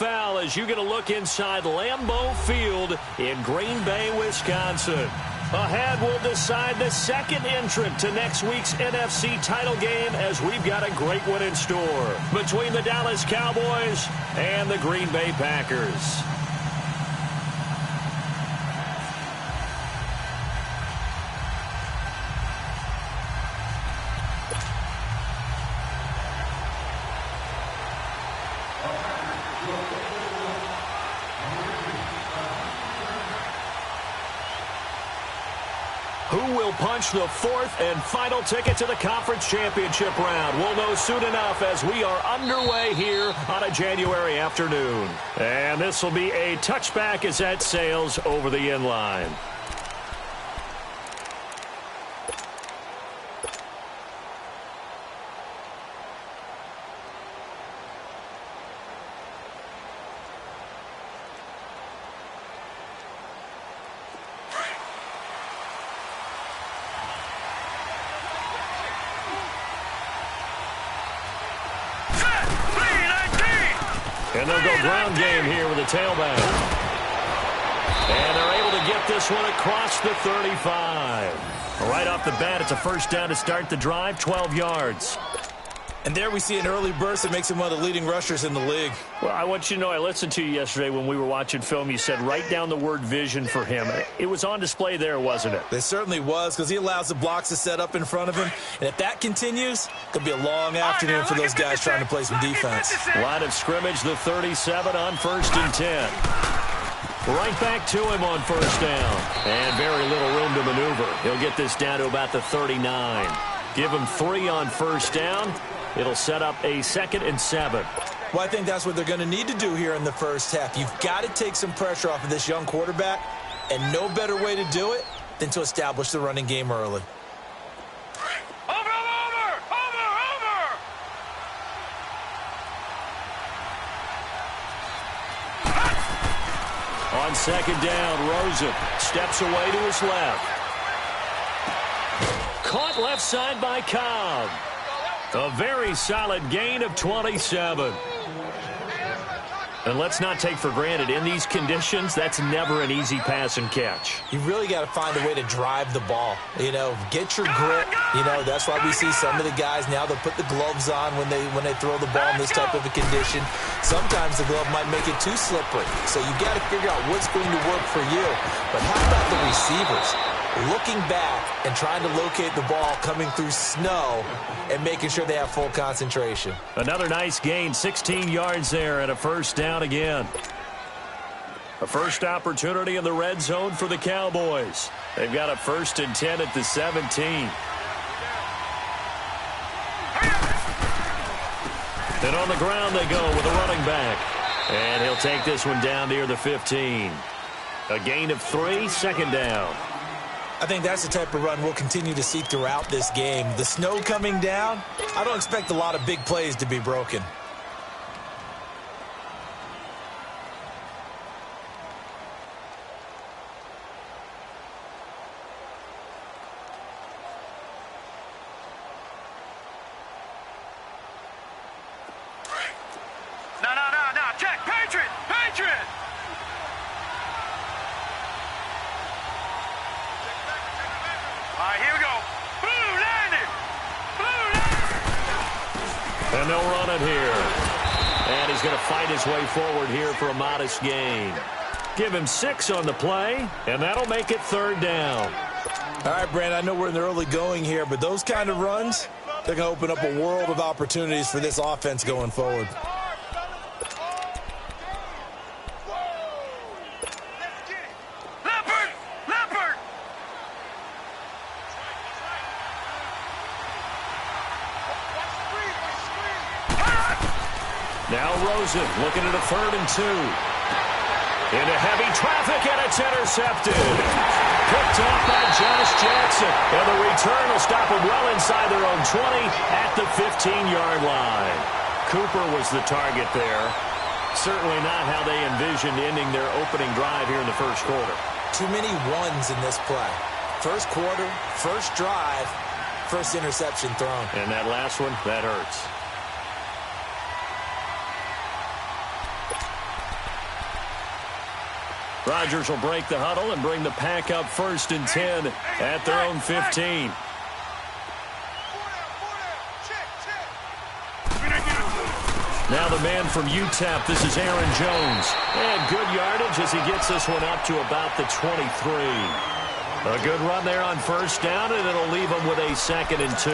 foul as you get a look inside Lambeau Field in Green Bay, Wisconsin. Ahead, we'll decide the second entrant to next week's NFC title game as we've got a great one in store between the Dallas Cowboys and the Green Bay Packers. Who will punch the fourth and final ticket to the conference championship round? We'll know soon enough as we are underway here on a January afternoon. And this will be a touchback as that sails over the end line. And they'll go ground game here with a tailback. And they're able to get this one across the 35. Right off the bat, it's a first down to start the drive, 12 yards. And there we see an early burst that makes him one of the leading rushers in the league. Well, I want you to know I listened to you yesterday when we were watching film. You said write down the word vision for him. It was on display there, wasn't it? It certainly was, because he allows the blocks to set up in front of him. And if that continues, it'll be a long afternoon for those guys trying to play some defense. Line of scrimmage, the 37 on 1st and 10. Right back to him on first down. And very little room to maneuver. He'll get this down to about the 39. Give him 3 on first down. It'll set up a 2nd and 7. Well, I think that's what they're going to need to do here in the first half. You've got to take some pressure off of this young quarterback, and no better way to do it than to establish the running game early. Over! On 2nd down, Rosen steps away to his left. Caught left side by Cobb. A very solid gain of 27. And let's not take for granted, in these conditions, that's never an easy pass and catch. You really got to find a way to drive the ball. You know, get your grip. You know, that's why we see some of the guys now, they'll put the gloves on when they throw the ball in this type of a condition. Sometimes the glove might make it too slippery. So you got to figure out what's going to work for you. But how about the receivers? Looking back and trying to locate the ball coming through snow and making sure they have full concentration. Another nice gain, 16 yards there and a first down again. A first opportunity in the red zone for the Cowboys. They've got a 1st and 10 at the 17. And on the ground they go with a running back. And he'll take this one down near the 15. A gain of 3, 2nd down. I think that's the type of run we'll continue to see throughout this game. The snow coming down, I don't expect a lot of big plays to be broken. No, check, Patriot! All right, here we go. Blue landed! And they'll run it here. And he's going to fight his way forward here for a modest gain. Give him 6 on the play, and that'll make it 3rd down. All right, Brandon, I know we're in the early going here, but those kind of runs, they're going to open up a world of opportunities for this offense going forward. Now Rosen looking at a 3rd and 2. Into heavy traffic, and it's intercepted. Picked off by Josh Jackson. And the return will stop them well inside their own 20 at the 15-yard line. Cooper was the target there. Certainly not how they envisioned ending their opening drive here in the first quarter. Too many ones in this play. First quarter, first drive, first interception thrown. And that last one, that hurts. Rodgers will break the huddle and bring the pack up 1st and 10 at their own 15. Now the man from UTEP, this is Aaron Jones. And good yardage as he gets this one up to about the 23. A good run there on 1st down, and it'll leave him with a 2nd and 2.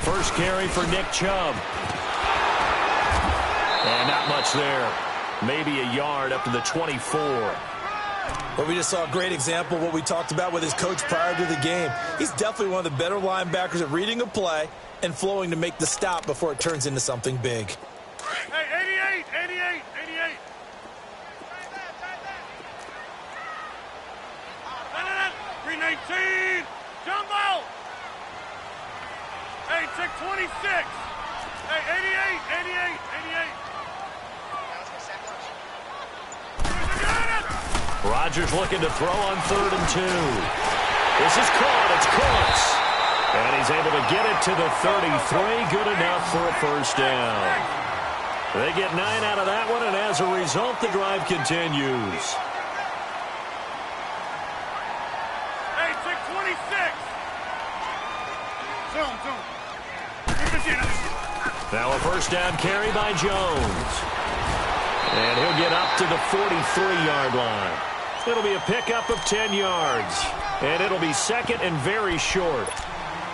First carry for Nick Chubb. And not much there. Maybe a yard up to the 24. Well, we just saw a great example of what we talked about with his coach prior to the game. He's definitely one of the better linebackers at reading a play and flowing to make the stop before it turns into something big. Hey, 88. 319. Jumbo. Hey, check 26. Hey, 88. Rodgers looking to throw on 3rd and 2. This is caught. It's close. And he's able to get it to the 33. Good enough for a 1st down. They get 9 out of that one, and as a result, the drive continues. Hey, check 26. Zoom. Now a 1st down carry by Jones. And he'll get up to the 43-yard line. It'll be a pickup of 10 yards. And it'll be 2nd and very short.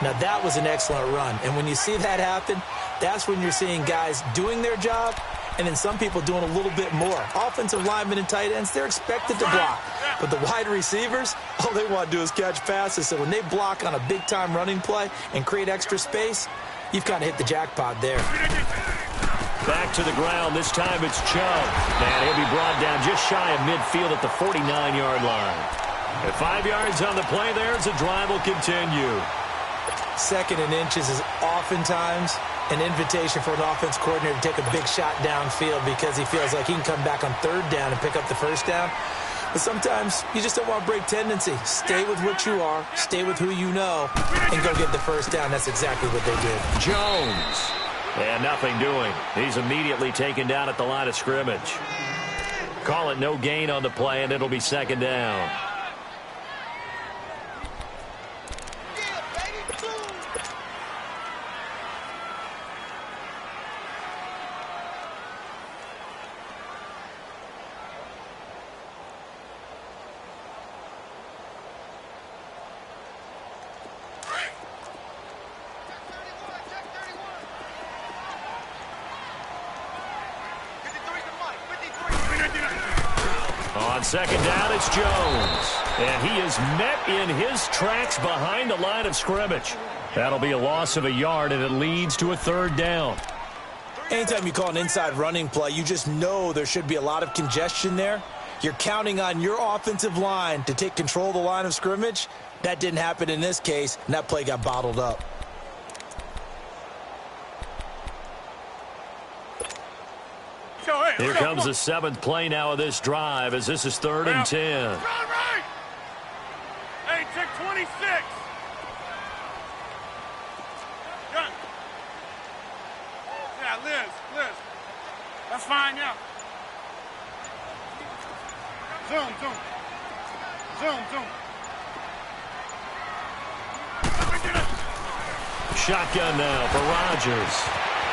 Now, that was an excellent run. And when you see that happen, that's when you're seeing guys doing their job and then some people doing a little bit more. Offensive linemen and tight ends, they're expected to block. But the wide receivers, all they want to do is catch passes. So when they block on a big-time running play and create extra space, you've kind of hit the jackpot there. Back to the ground. This time it's Chubb. And he'll be brought down just shy of midfield at the 49-yard line. At 5 yards on the play there, the drive will continue. 2nd and inches is oftentimes an invitation for an offense coordinator to take a big shot downfield because he feels like he can come back on 3rd down and pick up the 1st down. But sometimes you just don't want to break tendency. Stay with what you are, stay with who you know, and go get the 1st down. That's exactly what they did. Jones. And nothing doing. He's immediately taken down at the line of scrimmage. Call it no gain on the play, and it'll be 2nd down. On 2nd down, it's Jones. And he is met in his tracks behind the line of scrimmage. That'll be a loss of a yard, and it leads to a 3rd down. Anytime you call an inside running play, you just know there should be a lot of congestion there. You're counting on your offensive line to take control of the line of scrimmage. That didn't happen in this case, and that play got bottled up. Here comes the 7th play now of this drive as this is 3rd and 10. Right. Hey, check 26. Gun. Yeah, Liz. That's fine, yeah. Zoom. Shotgun now for Rodgers.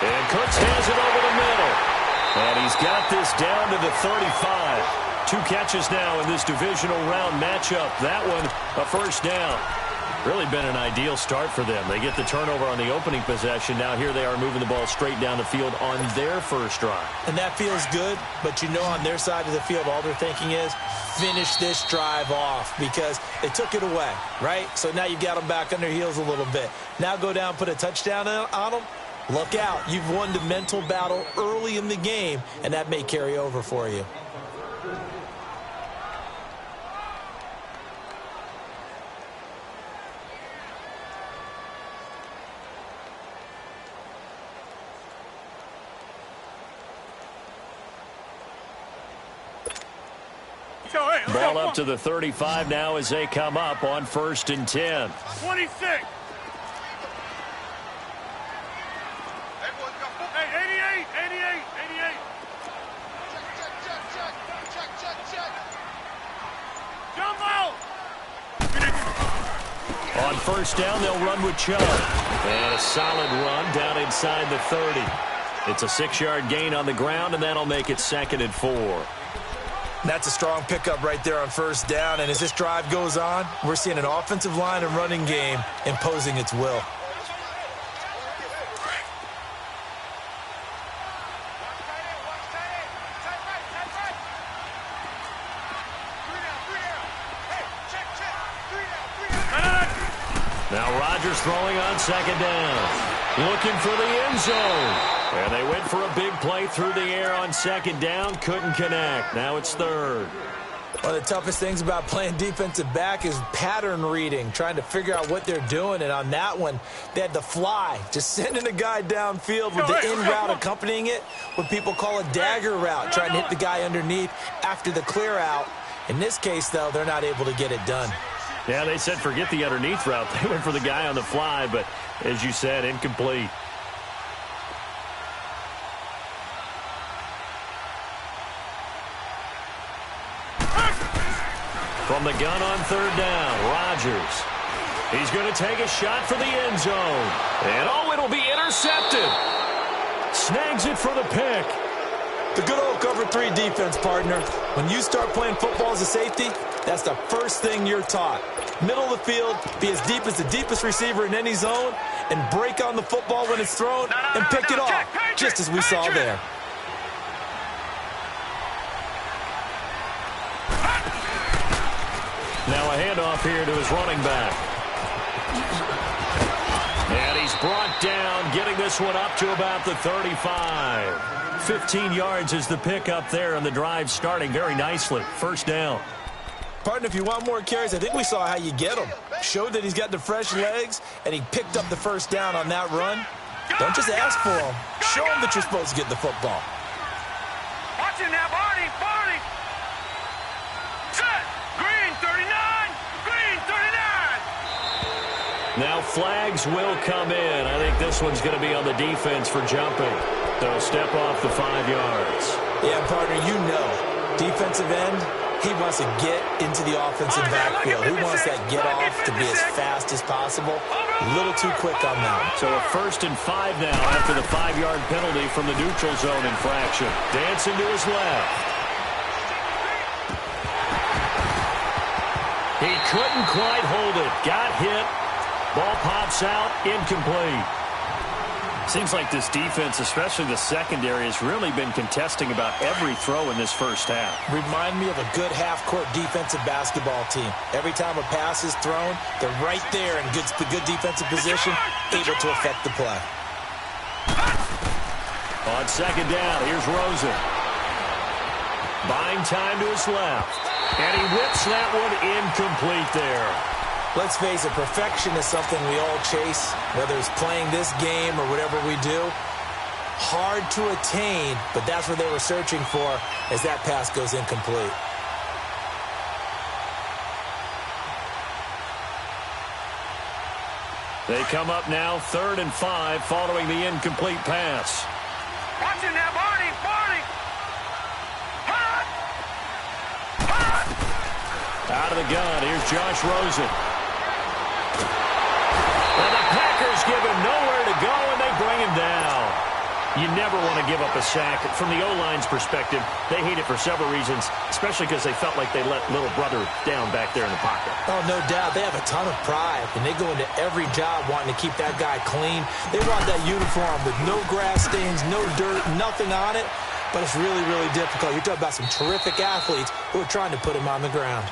And Cooks has it over the middle. And he's got this down to the 35. 2 catches now in this divisional round matchup. That one, a 1st down. Really been an ideal start for them. They get the turnover on the opening possession. Now here they are moving the ball straight down the field on their 1st drive. And that feels good, but you know on their side of the field, all they're thinking is finish this drive off because they took it away, right? So now you've got them back on their heels a little bit. Now go down, put a touchdown on them. Look out. You've won the mental battle early in the game, and that may carry over for you. Ball up to the 35 now as they come up on 1st and 10. 26. Hey, 88, 88, 88. Jump out. On 1st down, they'll run with Chubb. And a solid run down inside the 30. It's a 6-yard gain on the ground, and that'll make it 2nd and 4. That's a strong pickup right there on 1st down. And as this drive goes on, we're seeing an offensive line and running game imposing its will. Now Rodgers throwing on 2nd down. Looking for the end zone. And they went for a big play through the air on 2nd down. Couldn't connect. Now it's 3rd. One of the toughest things about playing defensive back is pattern reading, trying to figure out what they're doing. And on that one, they had the fly, just sending a guy downfield with the in route accompanying it, what people call a dagger route, trying to hit the guy underneath after the clear out. In this case, though, they're not able to get it done. Yeah, they said forget the underneath route. They went for the guy on the fly, but as you said, incomplete. From the gun on 3rd down, Rodgers. He's going to take a shot for the end zone. And, oh, it'll be intercepted. Snags it for the pick. The good old cover 3 defense, partner. When you start playing football as a safety, that's the first thing you're taught. Middle of the field, be as deep as the deepest receiver in any zone, and break on the football when it's thrown and pick it off, just as we saw there. Now a handoff here to his running back. And he's brought down, getting this one up to about the 35. 15 yards is the pick up there, and the drive starting very nicely. 1st down. Partner, if you want more carries, I think we saw how you get him. Showed that he's got the fresh legs, and he picked up the 1st down on that run. Don't just ask for him. Show him that you're supposed to get the football. Watching that, Barney, Barney. Set. Green, 39. Green, 39. Now flags will come in. I think this one's going to be on the defense for jumping. So step off the 5 yards. Yeah, partner, you know, defensive end, he wants to get into the offensive backfield. He wants that get off to be as fast as possible. A little too quick on that. So a 1st and 5 now after the 5-yard penalty from the neutral zone infraction. Dancing to his left. He couldn't quite hold it. Got hit. Ball pops out. Incomplete. Seems like this defense, especially the secondary, has really been contesting about every throw in this 1st half. Remind me of a good half-court defensive basketball team. Every time a pass is thrown, they're right there in good defensive position, able to affect the play. On 2nd down, here's Rosen. Buying time to his left. And he whips that one incomplete there. Let's face it, perfection is something we all chase, whether it's playing this game or whatever we do. Hard to attain, but that's what they were searching for as that pass goes incomplete. They come up now 3rd and 5 following the incomplete pass. Watching that, Barney, Barney. Out of the gun, here's Josh Rosen. And the Packers give him nowhere to go, and they bring him down. You never want to give up a sack. From the O-line's perspective, they hate it for several reasons, especially because they felt like they let little brother down back there in the pocket. Oh, no doubt. They have a ton of pride, and they go into every job wanting to keep that guy clean. They want that uniform with no grass stains, no dirt, nothing on it. But it's really, really difficult. You're talking about some terrific athletes who are trying to put him on the ground.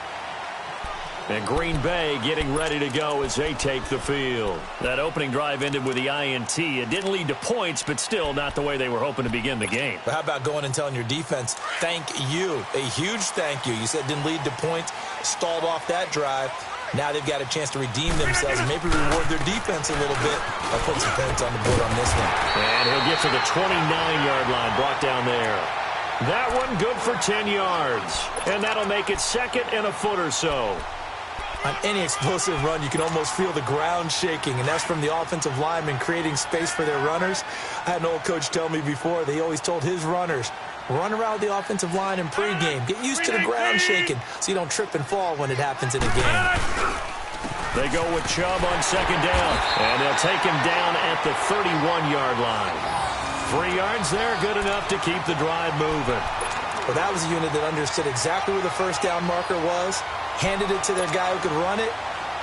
And Green Bay getting ready to go as they take the field. That opening drive ended with the INT. It didn't lead to points, but still not the way they were hoping to begin the game. But how about going and telling your defense, thank you, a huge thank you. You said it didn't lead to points, stalled off that drive. Now they've got a chance to redeem themselves and maybe reward their defense a little bit by putting some points on the board on this one. And he'll get to the 29-yard line, brought down there. That one good for 10 yards. And that'll make it 2nd and a foot or so. On any explosive run, you can almost feel the ground shaking, and that's from the offensive linemen creating space for their runners. I had an old coach tell me before, they always told his runners, run around the offensive line in pregame. Get used to the ground shaking so you don't trip and fall when it happens in a game. They go with Chubb on 2nd down, and they'll take him down at the 31-yard line. 3 yards there, good enough to keep the drive moving. Well, that was a unit that understood exactly where the first down marker was, handed it to their guy who could run it,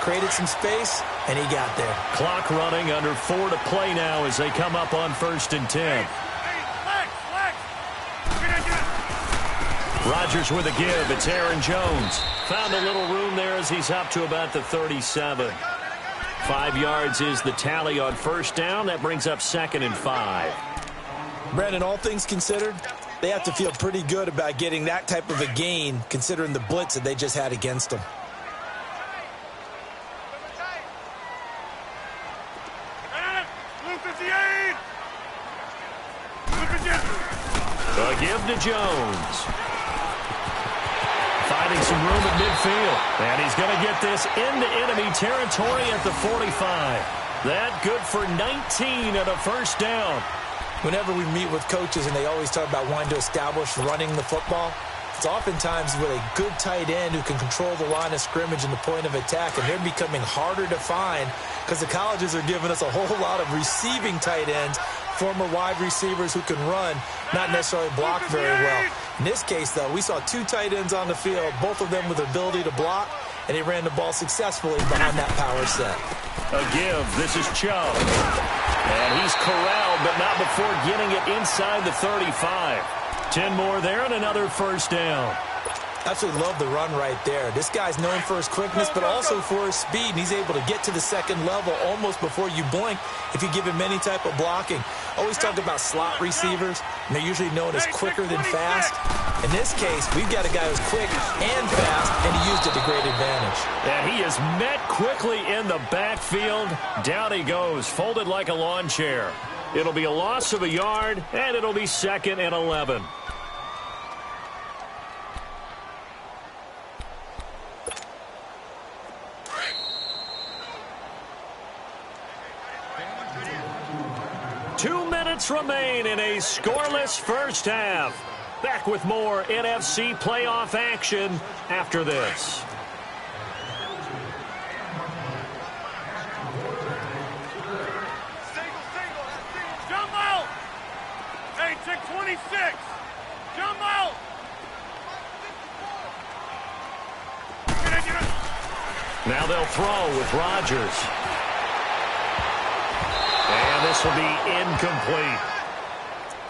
created some space, and he got there. Clock running, under 4 to play now as they come up on 1st and 10. Rodgers with a give. It's Aaron Jones. Found a little room there as he's up to about the 37. 5 yards is the tally on 1st down. That brings up 2nd and 5. Brandon, all things considered, they have to feel pretty good about getting that type of a gain considering the blitz that they just had against them. A give to Jones. Finding some room at midfield. And he's going to get this into enemy territory at the 45. That good for 19 at a 1st down. Whenever we meet with coaches and they always talk about wanting to establish running the football, it's oftentimes with a good tight end who can control the line of scrimmage and the point of attack, and they're becoming harder to find because the colleges are giving us a whole lot of receiving tight ends, former wide receivers who can run, not necessarily block very well. In this case, though, we saw 2 tight ends on the field, both of them with the ability to block, and they ran the ball successfully behind that power set. A give. This is Chubb. And he's corralled, but not before getting it inside the 35. 10 more there and another 1st down. Absolutely love the run right there. This guy's known for his quickness, but also for his speed, and he's able to get to the 2nd level almost before you blink if you give him any type of blocking. Always talk about slot receivers, and they're usually known as quicker than fast. In this case, we've got a guy who's quick and fast, and he used it to great advantage. And he is met quickly in the backfield. Down he goes, folded like a lawn chair. It'll be a loss of a yard, and it'll be 2nd and 11. Remain in a scoreless 1st half. Back with more NFC playoff action after this. Jump out! Hey, check 26! Jump out! Now they'll throw with Rodgers. And this will be incomplete.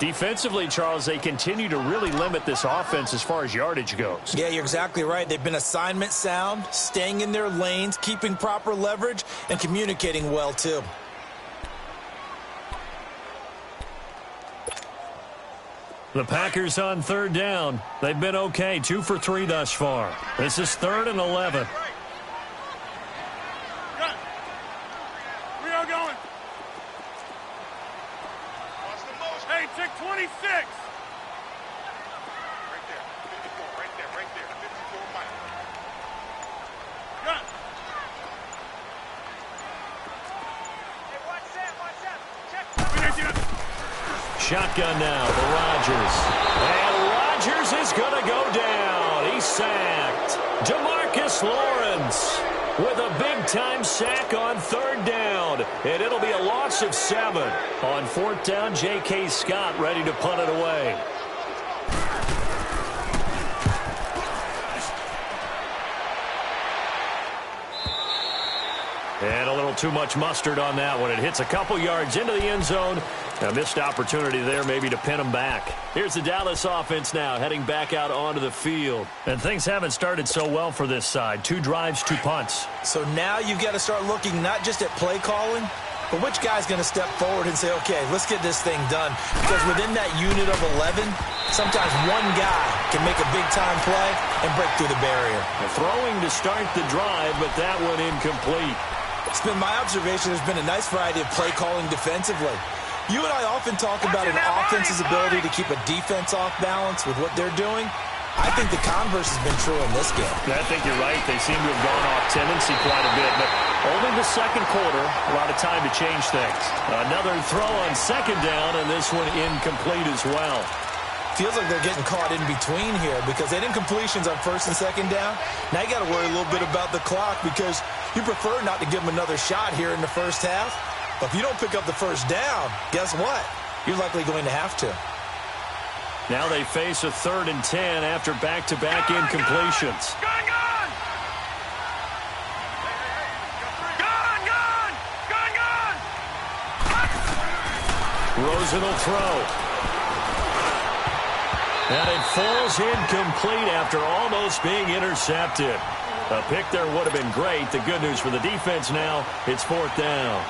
Defensively, Charles, they continue to really limit this offense as far as yardage goes. Yeah, you're exactly right. They've been assignment sound, staying in their lanes, keeping proper leverage, and communicating well, too. The Packers on 3rd down. They've been okay, 2 for 3 thus far. This is 3rd and 11. We are going. Hey, check 26. Right there, 54 Mike. Gun. Hey, watch that. Check. Shotgun now for Rodgers. And Rodgers is going to go down. He's sacked. DeMarcus Lawrence with a big-time sack on 3rd down. And it'll be a loss of 7. On 4th down, J.K. Scott ready to punt it away. And a little too much mustard on that one. It hits a couple yards into the end zone. A missed opportunity there maybe to pin them back. Here's the Dallas offense now heading back out onto the field. And things haven't started so well for this side. 2 drives, 2 punts. So now you've got to start looking not just at play calling, but which guy's going to step forward and say, okay, let's get this thing done. Because within that unit of 11, sometimes one guy can make a big-time play and break through the barrier. Throwing to start the drive, but that one incomplete. It's been my observation there's been a nice variety of play calling defensively. You and I often talk about an offense's ability to keep a defense off balance with what they're doing. I think the converse has been true in this game. I think you're right. They seem to have gone off tendency quite a bit, but only the second quarter, a lot of time to change things. Another throw on second down, and this one incomplete as well. Feels like they're getting caught in between here because they didn't completions on first and second down. Now you got to worry a little bit about the clock because you prefer not to give them another shot here in the first half. But if you don't pick up the first down, guess what? You're likely going to have to. Now they face a 3rd and 10 after back-to-back incompletions. Gone! Rosen will throw. And it falls incomplete after almost being intercepted. A pick there would have been great. The good news for the defense now, it's 4th down.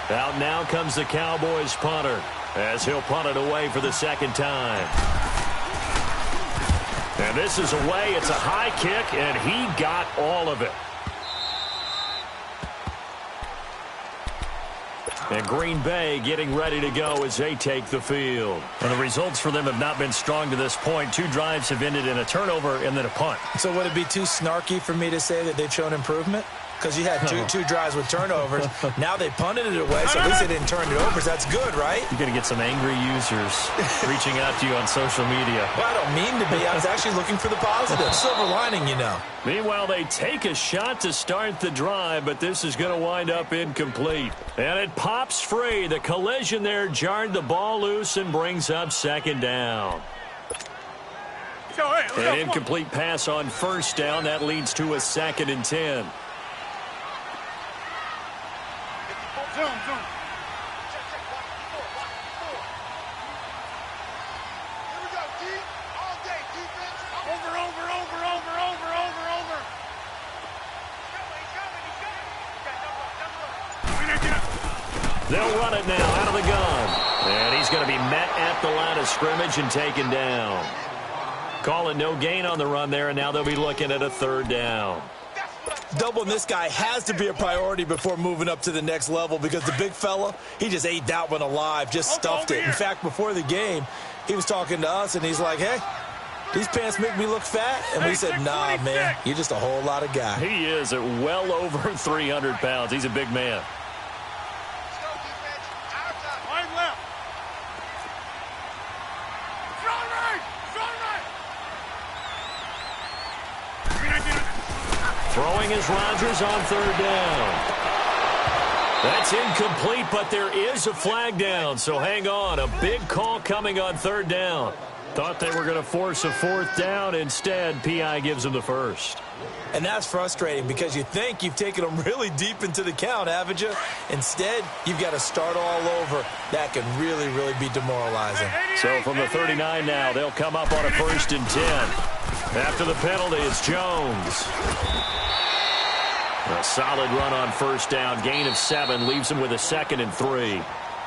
Out now comes the Cowboys punter as he'll punt it away for the second time. And this is away. It's a high kick, and he got all of it. And Green Bay getting ready to go as they take the field. And the results for them have not been strong to this point. 2 drives have ended in a turnover and then a punt. So would it be too snarky for me to say that they've shown improvement? Because you had two drives with turnovers. Now they punted it away, so at least they didn't turn it over. So that's good, right? You're going to get some angry users reaching out to you on social media. Well, I don't mean to be. I was actually looking for the positive. Silver lining, you know. Meanwhile, they take a shot to start the drive, but this is going to wind up incomplete. And it pops free. The collision there jarred the ball loose and brings up second down. An incomplete pass on first down. That leads to a 2nd and 10. Zoom. Here we go, D. All day, defense. Over. They'll run it now out of the gun. And he's going to be met at the line of scrimmage and taken down. Calling no gain on the run there, and now they'll be looking at a 3rd down. Doubling this guy has to be a priority before moving up to the next level because the big fella, he just ate that one alive, just stuffed it. In fact, before the game, he was talking to us, and he's like, hey, these pants make me look fat. And we said, nah, man, you're just a whole lot of guy. He is at well over 300 pounds. He's a big man. Throwing is Rodgers on 3rd down. That's incomplete, but there is a flag down, so hang on. A big call coming on 3rd down. Thought they were going to force a 4th down. Instead, P.I. gives them the first. And that's frustrating because you think you've taken them really deep into the count, haven't you? Instead, you've got to start all over. That can really, really be demoralizing. So from the 39 now, they'll come up on a 1st and 10. After the penalty, it's Jones. A solid run on 1st down. Gain of 7 leaves him with a 2nd and 3.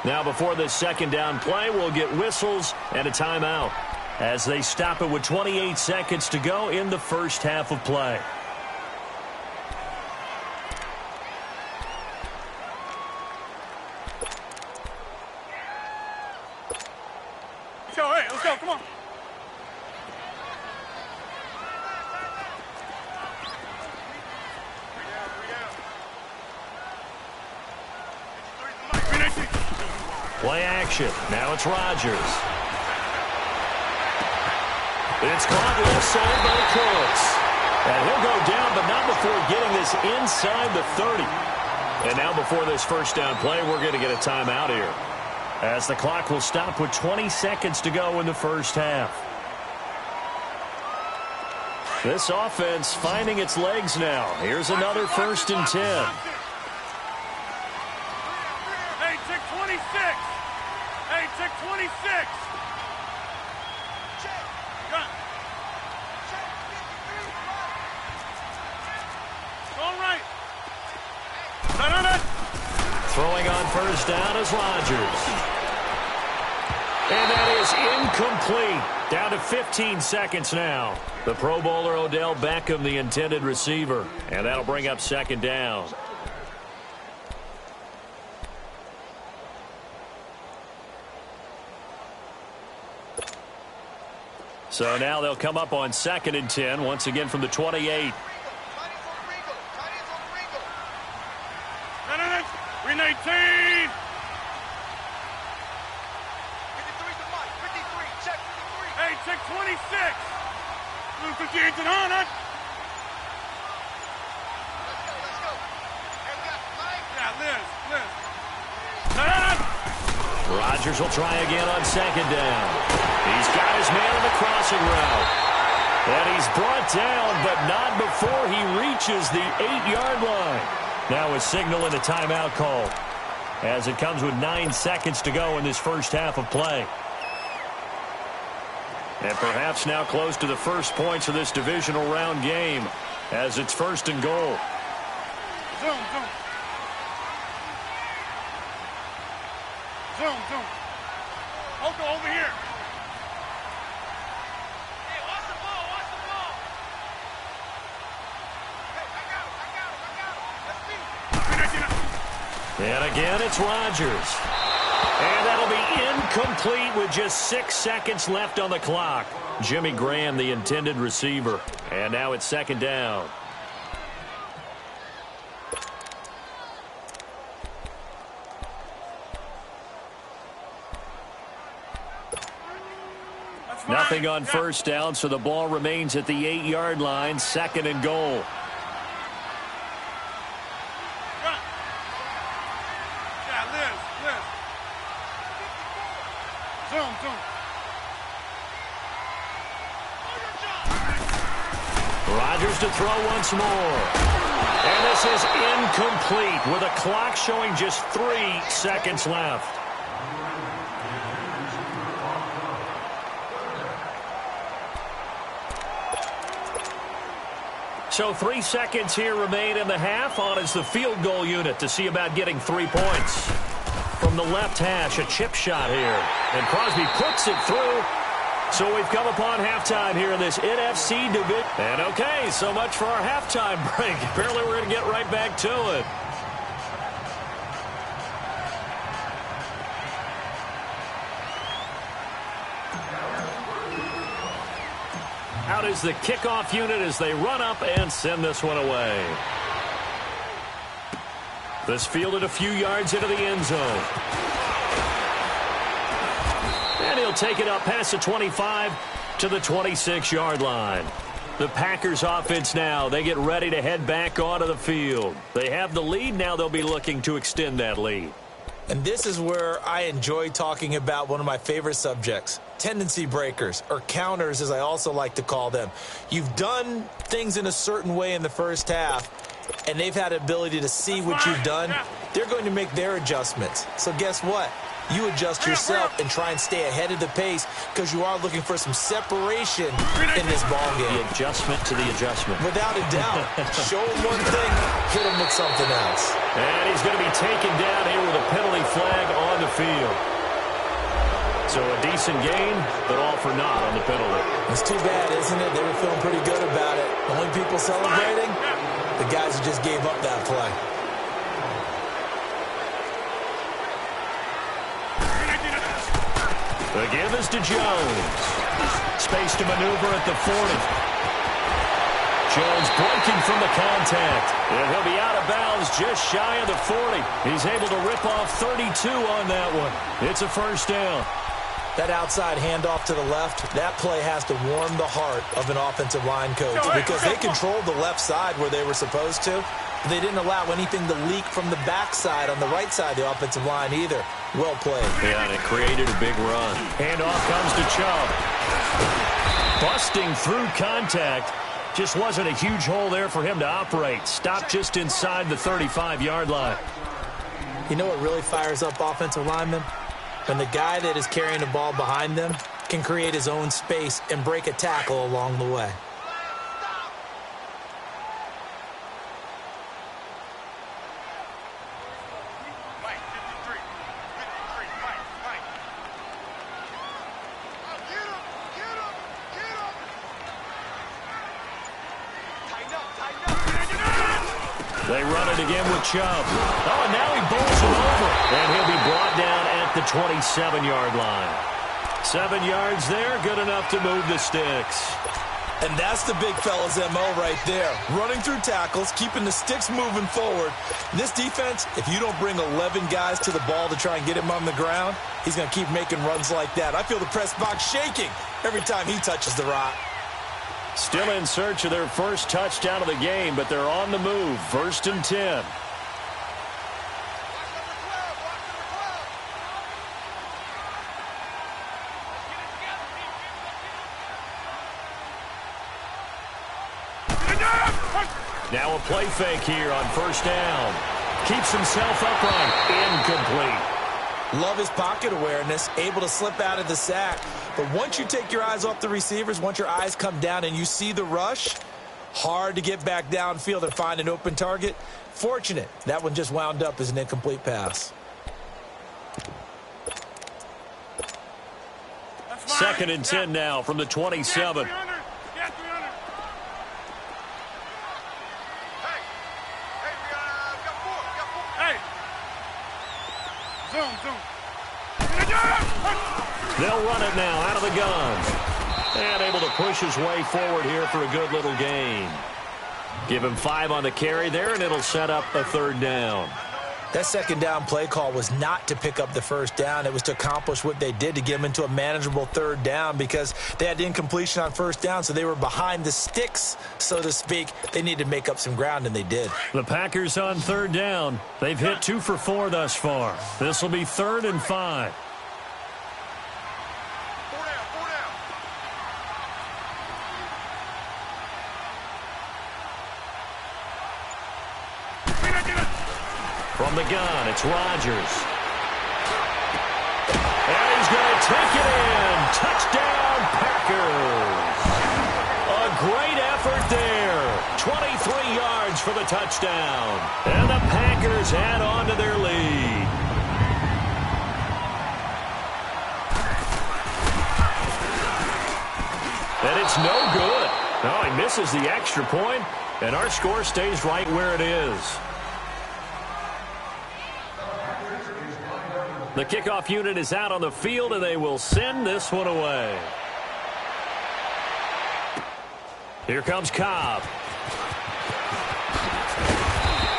Now before this 2nd down play, we'll get whistles and a timeout as they stop it with 28 seconds to go in the first half of play. Let's go, come on. Play action. Now it's Rodgers. It's caught left side by Cooks. And he'll go down, but not before getting this inside the 30. And now before this 1st down play, we're going to get a timeout here, as the clock will stop with 20 seconds to go in the first half. This offense finding its legs now. Here's another 1st and 10. Hey, tick 26. Hey, tick 26. Gun. All right. Throwing on 1st down is Rodgers. And that is incomplete. Down to 15 seconds now. The Pro Bowler Odell Beckham, the intended receiver. And that'll bring up 2nd down. So now they'll come up on 2nd and 10, once again from the 28. Green 18. 53 to Mike. 53. Check 53. Hey, check 26. 58 to 100. Let's go. Hey, we got Mike. Yeah, Liz. Rodgers will try again on 2nd down. He's got his man on the crossing route. And he's brought down, but not before he reaches the 8-yard line. Now a signal and a timeout call, as it comes with 9 seconds to go in this first half of play. And perhaps now close to the first points of this divisional round game, as it's 1st and goal. Zoom. Oko over here. Hey, watch the ball. Hey, I got him. Let's see. And again, it's Rodgers. And that'll be incomplete with just 6 seconds left on the clock. Jimmy Graham, the intended receiver. And now it's 2nd down. Nothing on 1st down, so the ball remains at the 8-yard line, 2nd and goal. Rodgers to throw once more. And this is incomplete with a clock showing just 3 seconds left. So 3 seconds here remain in the half. On is the field goal unit to see about getting 3 points. From the left hash, a chip shot here. And Crosby puts it through. So we've come upon halftime here in this NFC division. And okay, so much for our halftime break. Apparently we're going to get right back to it. Out is the kickoff unit as they run up and send this one away. This fielded a few yards into the end zone. And he'll take it up past the 25 to the 26-yard line. The Packers offense now, they get ready to head back onto the field. They have the lead. Now they'll be looking to extend that lead. And this is where I enjoy talking about one of my favorite subjects, tendency breakers, or counters as I also like to call them. You've done things in a certain way in the first half, and they've had the ability to see what you've done. They're going to make their adjustments. So guess what? You adjust yourself and try and stay ahead of the pace because you are looking for some separation in this ball game. The adjustment to the adjustment. Without a doubt. Show him one thing, hit him with something else. And he's going to be taken down here with a penalty flag on the field. So a decent gain, but all for naught on the penalty. It's too bad, isn't it? They were feeling pretty good about it. The only people celebrating, the guys who just gave up that play. The give is to Jones. Space to maneuver at the 40. Jones breaking from the contact. And he'll be out of bounds just shy of the 40. He's able to rip off 32 on that one. It's a 1st down. That outside handoff to the left, that play has to warm the heart of an offensive line coach because they controlled the left side where they were supposed to. They didn't allow anything to leak from the backside on the right side of the offensive line either. Well played. Yeah, and it created a big run. Handoff comes to Chubb. Busting through contact. Just wasn't a huge hole there for him to operate. Stopped just inside the 35-yard line. You know what really fires up offensive linemen? When the guy that is carrying the ball behind them can create his own space and break a tackle along the way. Mike, 53. 53, Mike. Oh, get him. Tighten up. They run it again with Chubb. Oh, and now he bowls him over. And he'll be brought down at the 27-yard line. 7 yards there, good enough to move the sticks. And that's the big fella's MO right there. Running through tackles, keeping the sticks moving forward. This defense, if you don't bring 11 guys to the ball to try and get him on the ground, he's going to keep making runs like that. I feel the press box shaking every time he touches the rock. Still in search of their first touchdown of the game, but they're on the move. 1st and 10. Now a play fake here on 1st down. Keeps himself upright. Incomplete. Love his pocket awareness, able to slip out of the sack. But once you take your eyes off the receivers, once your eyes come down and you see the rush, hard to get back downfield and find an open target. Fortunate, that one just wound up as an incomplete pass. 2nd and 10 now from the 27. They'll run it now out of the gun. And able to push his way forward here for a good little gain. Give him 5 on the carry there, and it'll set up a 3rd down. That 2nd down play call was not to pick up the 1st down. It was to accomplish what they did to get them into a manageable 3rd down because they had incompletion on 1st down, so they were behind the sticks, so to speak. They needed to make up some ground, and they did. The Packers on 3rd down. They've hit 2 for 4 thus far. This will be 3rd and 5. From the gun, it's Rodgers. And he's going to take it in. Touchdown, Packers. A great effort there. 23 yards for the touchdown. And the Packers add on to their lead. And it's no good. Oh, he misses the extra point, and our score stays right where it is. The kickoff unit is out on the field, and they will send this one away. Here comes Cobb.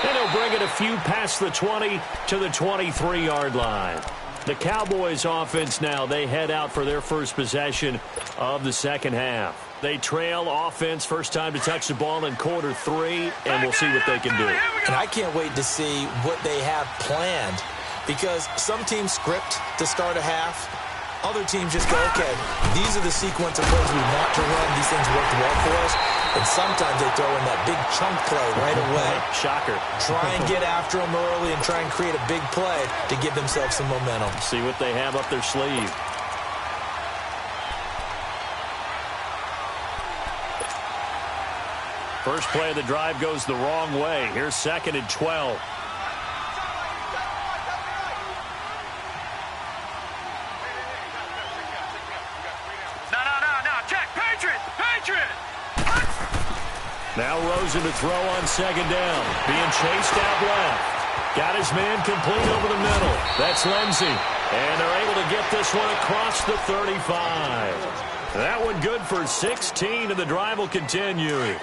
And he'll bring it a few past the 20 to the 23-yard line. The Cowboys offense now, they head out for their first possession of the 2nd half. They trail offense, first time to touch the ball in quarter 3, and we'll see what they can do. And I can't wait to see what they have planned. Because some teams script to start a half. Other teams just go, okay, these are the sequence of plays we want to run. These things worked well for us. And sometimes they throw in that big chunk play right away. Shocker. Try and get after them early and try and create a big play to give themselves some momentum. See what they have up their sleeve. First play of the drive goes the wrong way. Here's 2nd and 12. Now Rosen to throw on 2nd down. Being chased out left. Got his man complete over the middle. That's Lindsey. And they're able to get this one across the 35. That one good for 16, and the drive will continue.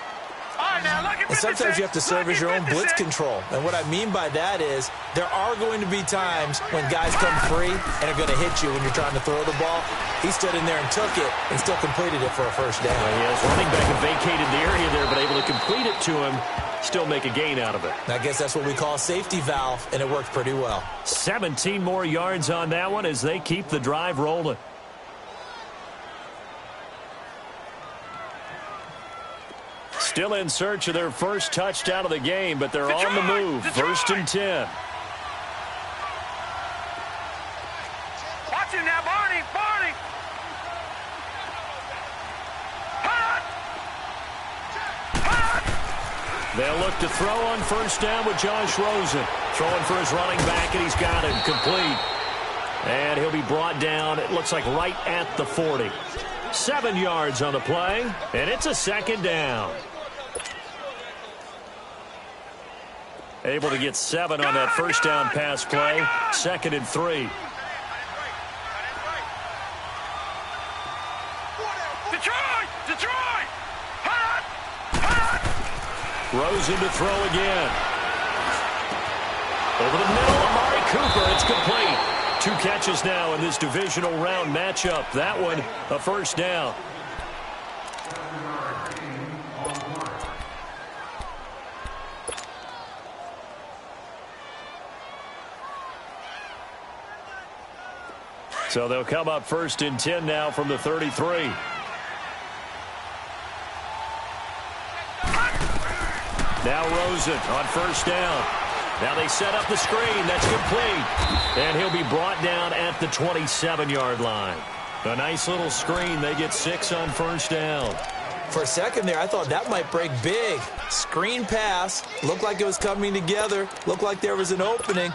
And sometimes you have to serve as your own blitz control. And what I mean by that is there are going to be times when guys come free and are going to hit you when you're trying to throw the ball. He stood in there and took it and still completed it for a 1st down. Yes, running back and vacated the area there, but able to complete it to him, still make a gain out of it. I guess that's what we call a safety valve, and it worked pretty well. 17 more yards on that one as they keep the drive rolling. Still in search of their first touchdown of the game, but they're on the move. 1st and 10. Watch him now, Barney. Barney. They'll look to throw on 1st down with Josh Rosen. Throwing for his running back, and he's got him complete. And he'll be brought down, it looks like right at the 40. 7 yards on the play, and it's a 2nd down. Able to get 7 on that 1st down pass play. 2nd and 3. Detroit! Detroit! Hot! Rosen to throw again. Over the middle, Amari Cooper. It's complete. 2 catches now in this divisional round matchup. That one, a first down. So they'll come up 1st and 10 now from the 33. Now Rosen on 1st down. Now they set up the screen. That's complete. And he'll be brought down at the 27-yard line. A nice little screen. They get 6 on 1st down. For a second there, I thought that might break big. Screen pass. Looked like it was coming together. Looked like there was an opening.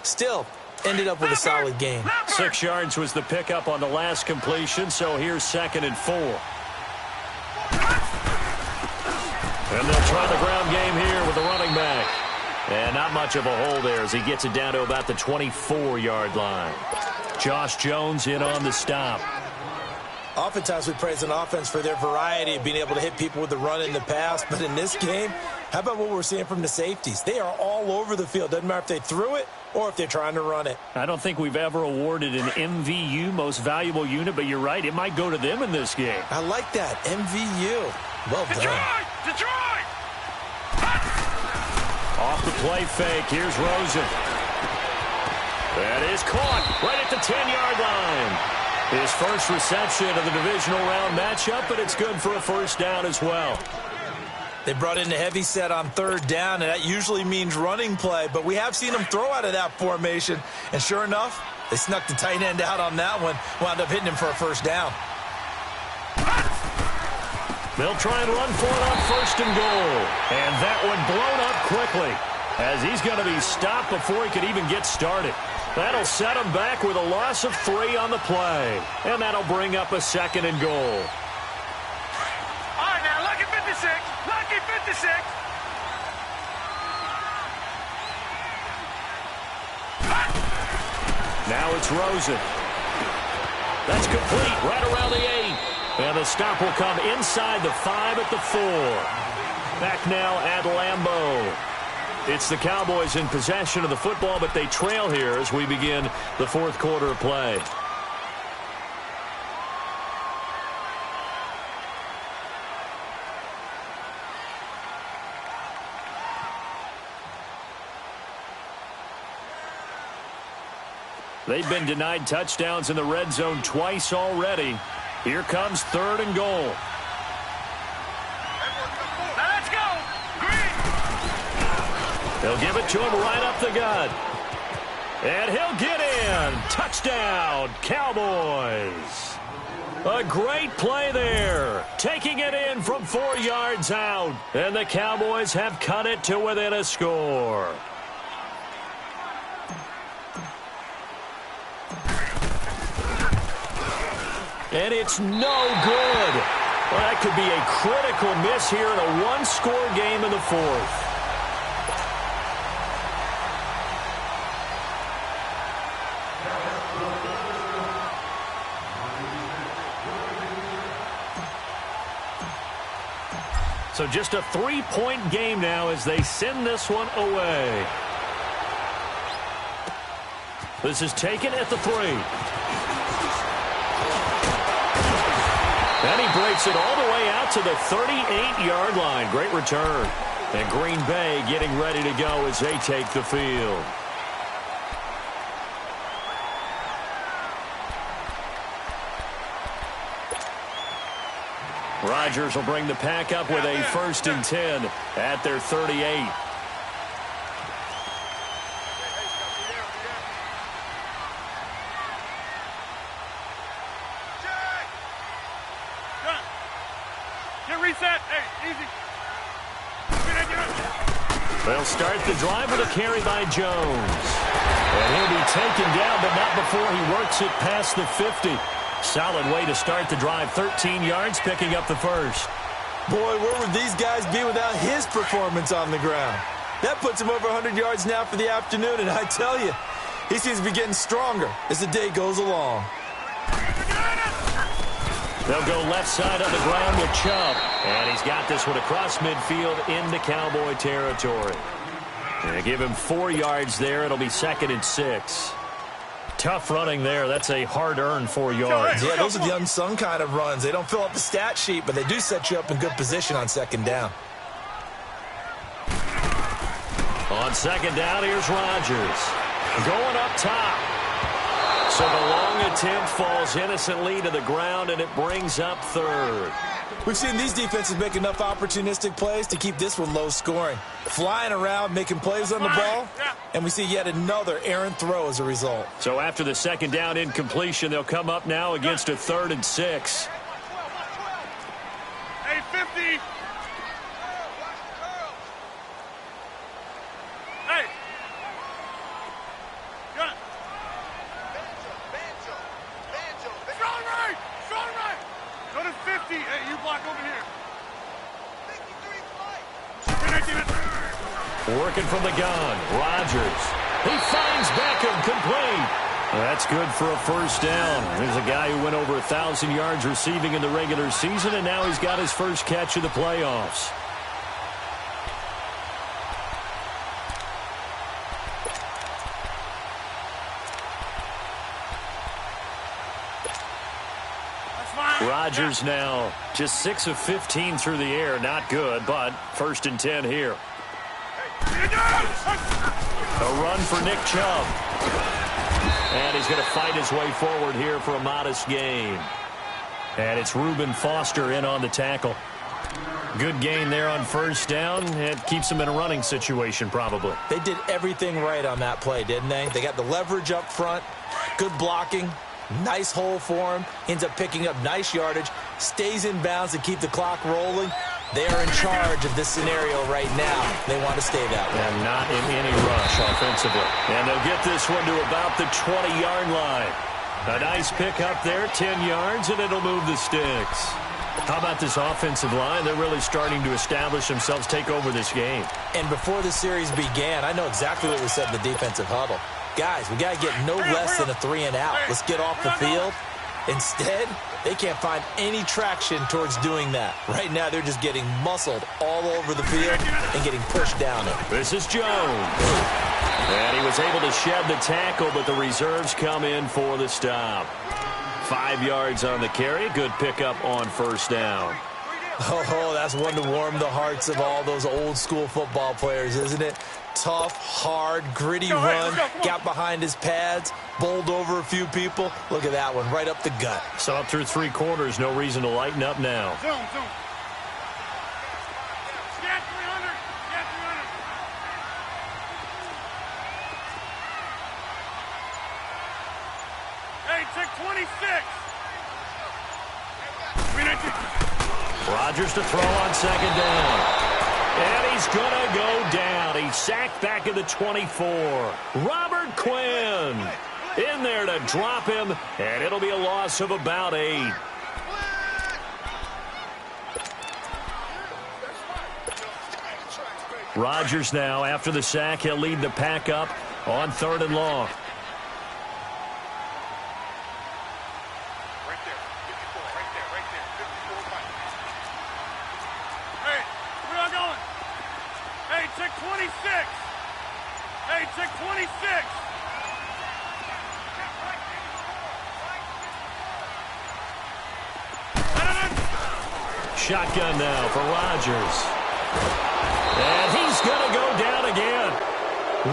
Still, ended up with a solid gain. 6 yards was the pickup on the last completion, so here's 2nd and 4. And they'll try the ground game here with the running back. And not much of a hole there as he gets it down to about the 24-yard line. Josh Jones in on the stop. Oftentimes we praise an offense for their variety of being able to hit people with the run in the pass. But in this game, how about what we're seeing from the safeties? They are all over the field. Doesn't matter if they threw it or if they're trying to run it. I don't think we've ever awarded an MVU, most valuable unit, but you're right. It might go to them in this game. I like that. MVU. Well done. Detroit! Detroit! Off the play fake. Here's Rosen. That is caught right at the 10-yard line. His first reception of the divisional round matchup, but it's good for a first down as well. They brought in a heavy set on 3rd down, and that usually means running play, but we have seen them throw out of that formation. And sure enough, they snuck the tight end out on that one, wound up hitting him for a first down. They'll try and run for it on 1st and goal. And that one blown up quickly as he's going to be stopped before he could even get started. That'll set him back with a loss of 3 on the play. And that'll bring up a 2nd and goal. All right, now, lucky 56. Lucky 56. Now it's Rosen. That's complete right around the 8. And the stop will come inside the 5 at the 4. Back now at Lambeau. It's the Cowboys in possession of the football, but they trail here as we begin the 4th quarter of play. They've been denied touchdowns in the red zone twice already. Here comes 3rd and goal. Now let's go. Green. They'll give it to him right up the gut. And he'll get in. Touchdown, Cowboys. A great play there. Taking it in from 4 yards out. And the Cowboys have cut it to within a score. And it's no good. Well, that could be a critical miss here in a one-score game in the 4th. So just a 3-point game now as they send this one away. This is taken at the 3. And he breaks it all the way out to the 38-yard line. Great return. And Green Bay getting ready to go as they take the field. Rodgers will bring the pack up with a 1st and 10 at their 38. Reset. Hey, easy. Get up. They'll start the drive with a carry by Jones. And he'll be taken down, but not before he works it past the 50. Solid way to start the drive. 13 yards, picking up the 1st. Boy, where would these guys be without his performance on the ground? That puts him over 100 yards now for the afternoon, and I tell you, he seems to be getting stronger as the day goes along. They'll go left side on the ground with Chubb. And he's got this one across midfield into Cowboy territory. And they give him 4 yards there. It'll be 2nd and 6. Tough running there. That's a hard-earned 4 yards. Yeah, those are the unsung kind of runs. They don't fill up the stat sheet, but they do set you up in good position on 2nd down. On 2nd down, here's Rodgers. Going up top. So the long attempt falls innocently to the ground, and it brings up 3rd. We've seen these defenses make enough opportunistic plays to keep this one low scoring. Flying around, making plays on the ball, and we see yet another errant throw as a result. So after the 2nd down incompletion, they'll come up now against a 3rd and 6. Hey, 50. Hey. Got it. Strong right. Strong right. Go to 50. Hey, you block over here. Working from the gun. Rodgers. He finds Beckham complete. That's good for a 1st down. There's a guy who went over 1,000 yards receiving in the regular season, and now he's got his first catch of the playoffs. Rodgers now just 6 of 15 through the air. Not good, but 1st and 10 here. A run for Nick Chubb. And he's going to fight his way forward here for a modest gain. And it's Reuben Foster in on the tackle. Good gain there on 1st down. It keeps him in a running situation probably. They did everything right on that play, didn't they? They got the leverage up front, good blocking, nice hole for him, ends up picking up nice yardage, stays in bounds to keep the clock rolling. They are in charge of this scenario right now. They want to stay that way. And not in any rush offensively. And they'll get this one to about the 20-yard line. A nice pick up there, 10 yards, and it'll move the sticks. How about this offensive line? They're really starting to establish themselves, take over this game. And before the series began, I know exactly what we said in the defensive huddle. Guys, we got to get no less than a 3 and out. Let's get off the field. Instead, they can't find any traction towards doing that. Right now, they're just getting muscled all over the field and getting pushed down it. This is Jones. And he was able to shed the tackle, but the reserves come in for the stop. 5 yards on the carry. Good pickup on 1st down. Oh, that's one to warm the hearts of all those old-school football players, isn't it? Tough, hard, gritty run, got behind his pads, bowled over a few people. Look at that one, right up the gut. So up through 3 quarters, no reason to lighten up now. Zoom. Get 300. Get 300. Hey, take 26. Rodgers to throw on 2nd down. And he's going to go down. He's sacked back at the 24. Robert Quinn in there to drop him, and it'll be a loss of about 8. Rodgers now, after the sack, he'll lead the pack up on 3rd and long. Shotgun now for Rodgers. And he's going to go down again.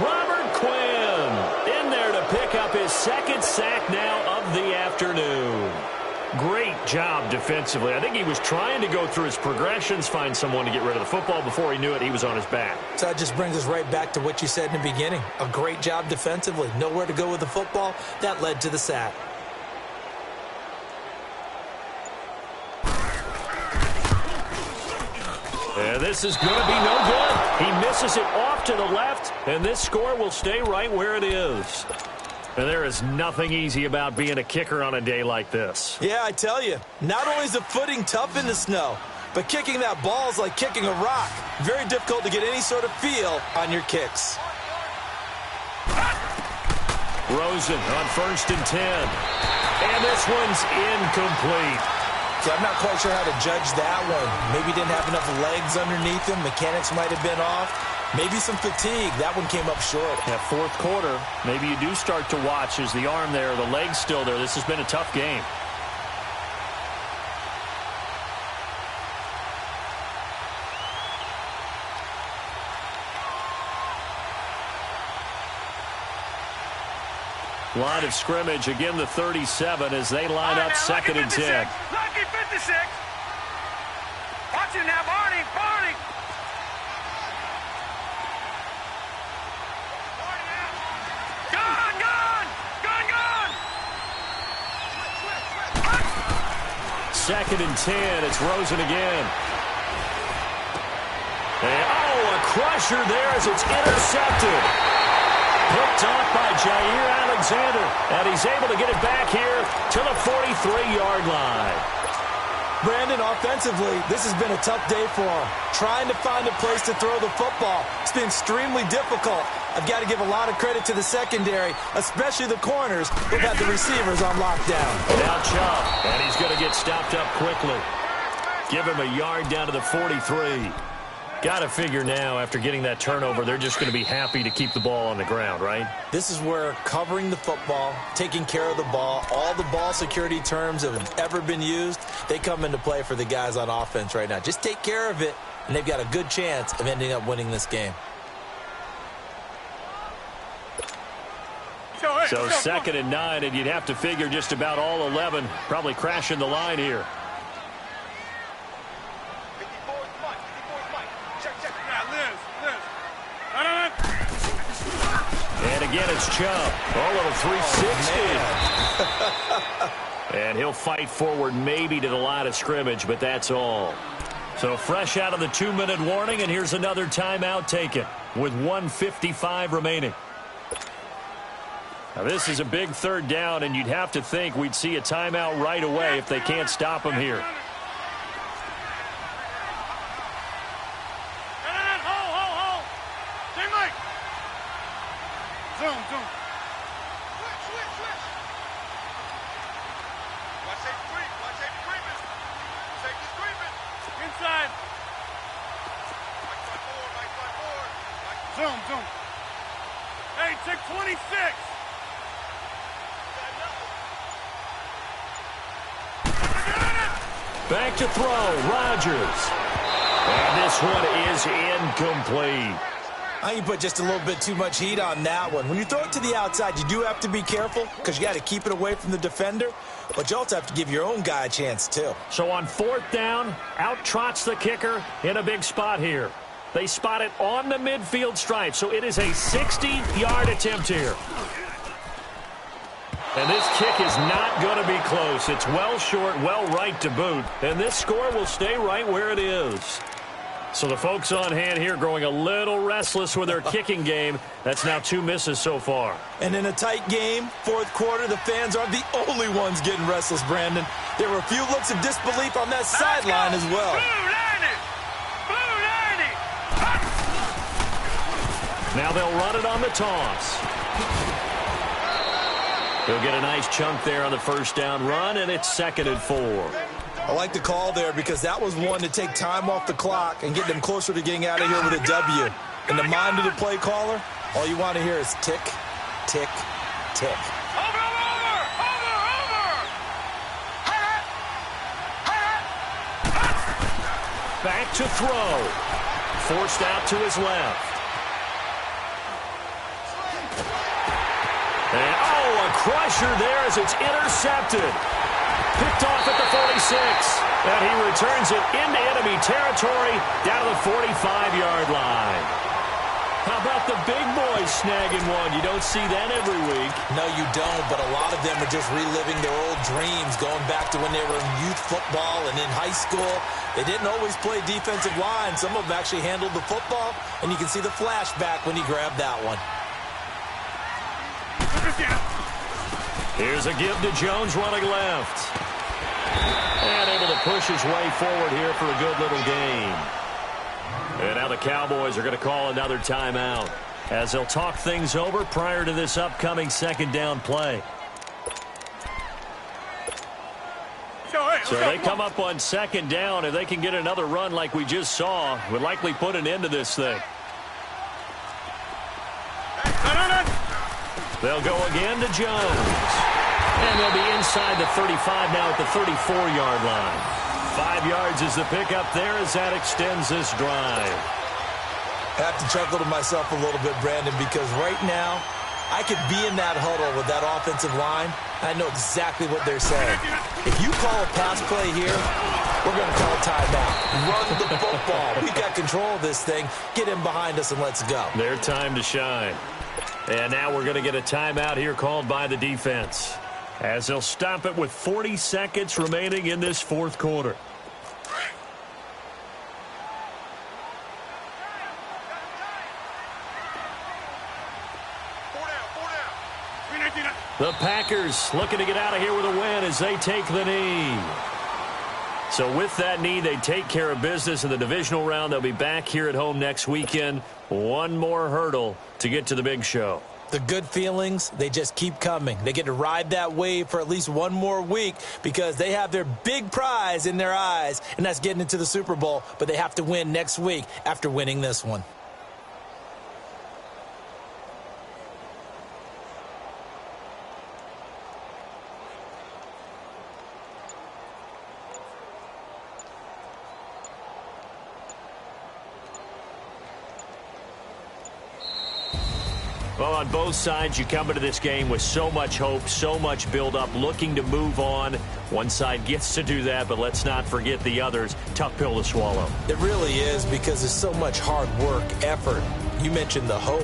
Robert Quinn in there to pick up his 2nd sack now of the afternoon. Great job defensively. I think he was trying to go through his progressions, find someone to get rid of the football. Before he knew it, he was on his back. So that just brings us right back to what you said in the beginning. A great job defensively. Nowhere to go with the football. That led to the sack. And this is going to be no good. He misses it off to the left, and this score will stay right where it is. And there is nothing easy about being a kicker on a day like this. Yeah, I tell you, not only is the footing tough in the snow, but kicking that ball is like kicking a rock. Very difficult to get any sort of feel on your kicks. Rosen on 1st and 10. And this one's incomplete. See, I'm not quite sure how to judge that one. Maybe didn't have enough legs underneath him. Mechanics might have been off. Maybe some fatigue. That one came up short. Yeah, fourth quarter, maybe you do start to watch as the arm there, the leg's still there. This has been a tough game. Line of scrimmage, again the 37 as they line up second and 10. Lucky 56. Watch it now, Barney. Barney. Gone, gone. Gone, gone. Second and 10, it's Rosen again. And, oh, a crusher there as it's intercepted. Picked off by Jair Alexander, and he's able to get it back here to the 43-yard line. Brandon, offensively, this has been a tough day for him. Trying to find a place to throw the football. It's been extremely difficult. I've got to give a lot of credit to the secondary, especially the corners who've had the receivers on lockdown. Now Chubb, and he's going to get stopped up quickly. Give him a yard down to the 43. Got to figure now, after getting that turnover, they're just going to be happy to keep the ball on the ground, right? This is where covering the football, taking care of the ball, all the ball security terms that have ever been used, they come into play for the guys on offense right now. Just take care of it, and they've got a good chance of ending up winning this game. So second and 9, and you'd have to figure just about all 11 probably crashing the line here. And again, it's Chubb. Oh, little 360. And he'll fight forward maybe to the line of scrimmage, but that's all. So fresh out of the 2-minute warning, and here's another timeout taken with 1:55 remaining. Now, this is a big third down, and you'd have to think we'd see a timeout right away if they can't stop him here. Zoom. Hey, check 26. Back to throw, Rodgers. And this one is incomplete. I think you put just a little bit too much heat on that one. When you throw it to the outside, you do have to be careful because you got to keep it away from the defender, but you also have to give your own guy a chance too. So on fourth down, out trots the kicker in a big spot here. They spot it on the midfield stripe, so it is a 60-yard attempt here. And this kick is not going to be close. It's well short, well right to boot, and this score will stay right where it is. So the folks on hand here growing a little restless with their kicking game. That's now 2 misses so far. And in a tight game, fourth quarter, the fans aren't the only ones getting restless, Brandon. There were a few looks of disbelief on that sideline as well. Now they'll run it on the toss. He'll get a nice chunk there on the first down run, and it's 2nd and 4. I like the call there because that was one to take time off the clock and get them closer to getting out of here with a W. In the mind of the play caller, all you want to hear is tick, tick, tick. Back to throw. Forced out to his left. And, oh, a crusher there as it's intercepted. Picked off at the 46. And he returns it into enemy territory down to the 45-yard line. How about the big boys snagging one? You don't see that every week. No, you don't, but a lot of them are just reliving their old dreams, going back to when they were in youth football and in high school. They didn't always play defensive line. Some of them actually handled the football, and you can see the flashback when he grabbed that one. Here's a give to Jones running left. And able to push his way forward here for a good little game. And now the Cowboys are going to call another timeout as they'll talk things over prior to this upcoming second down play. Hey. So they come up on second down. If they can get another run like we just saw, would likely put an end to this thing. They'll go again to Jones. And they'll be inside the 35 now at the 34-yard line. 5 yards is the pickup there as that extends this drive. I have to chuckle to myself a little bit, Brandon, because right now I could be in that huddle with that offensive line. I know exactly what they're saying. If you call a pass play here, we're going to call a timeout. Run the football. We've got control of this thing. Get in behind us and let's go. Their time to shine. And now we're going to get a timeout here called by the defense, as they'll stop it with 40 seconds remaining in this fourth quarter. The Packers looking to get out of here with a win as they take the knee. So with that knee, they take care of business in the divisional round. They'll be back here at home next weekend. One more hurdle to get to the big show. The good feelings, they just keep coming. They get to ride that wave for at least one more week because they have their big prize in their eyes, and that's getting into the Super Bowl. But they have to win next week after winning this one. Well, on both sides, you come into this game with so much hope, so much build-up, looking to move on. One side gets to do that, but let's not forget the others. Tough pill to swallow. It really is because there's so much hard work, effort. You mentioned the hope.